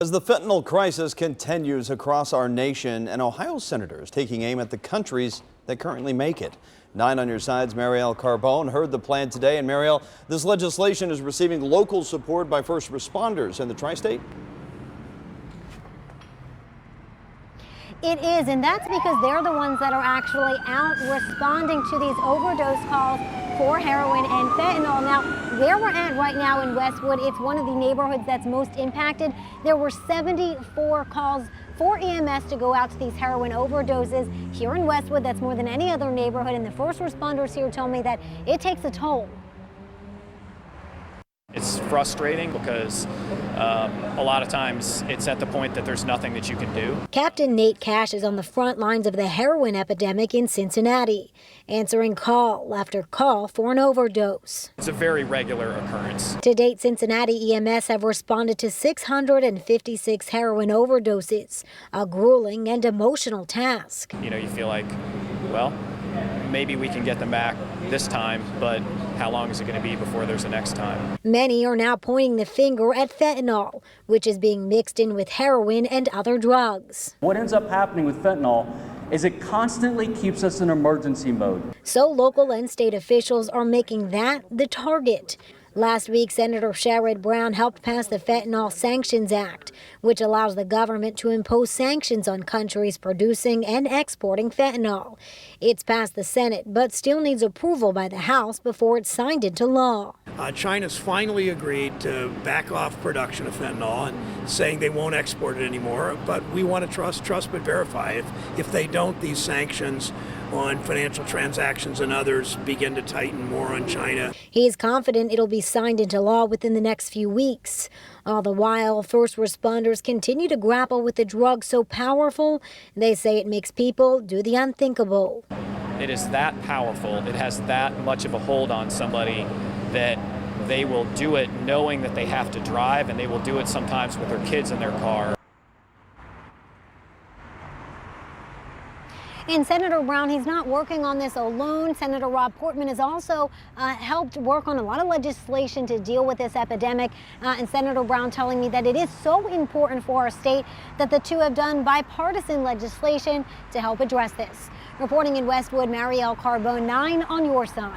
As the fentanyl crisis continues across our nation, an Ohio senator is taking aim at the countries that currently make it. 9 on your side's Marielle Carbone heard the plan today. And Marielle, this legislation is receiving local support by first responders in the tri-state. It is, and that's because they're the ones that are actually out responding to these overdose calls for heroin and fentanyl. Now, where we're at right now in Westwood, it's one of the neighborhoods that's most impacted. There were 74 calls for EMS to go out to these heroin overdoses here in Westwood. That's more than any other neighborhood, and the first responders here tell me that it takes a toll. It's frustrating because a lot of times it's at the point that there's nothing that you can do. Captain Nate Cash is on the front lines of the heroin epidemic in Cincinnati, answering call after call for an overdose. It's a very regular occurrence. To date, Cincinnati EMS have responded to 656 heroin overdoses, a grueling and emotional task. You know, you feel like, well, maybe we can get them back this time, but how long is it going to be before there's a next time? Many are now pointing the finger at fentanyl, which is being mixed in with heroin and other drugs. What ends up happening with fentanyl is it constantly keeps us in emergency mode. So local and state officials are making that the target. Last week, Senator Sherrod Brown helped pass the Fentanyl Sanctions Act, which allows the government to impose sanctions on countries producing and exporting fentanyl. It's passed the Senate, but still needs approval by the House before it's signed into law. China's finally agreed to back off production of fentanyl and saying they won't export it anymore. But we want to trust but verify. If they don't, these sanctions on financial transactions and others begin to tighten more on China. He's confident it'll be signed into law within the next few weeks. All the while, first responders continue to grapple with the drug so powerful, they say it makes people do the unthinkable. It is that powerful. It has that much of a hold on somebody that they will do it knowing that they have to drive, and they will do it sometimes with their kids in their car. And Senator Brown, he's not working on this alone. Senator Portman has also helped work on a lot of legislation to deal with this epidemic. And Senator Brown telling me that it is so important for our state that the two have done bipartisan legislation to help address this. Reporting in Westwood, Marielle Carbone, 9 on your side.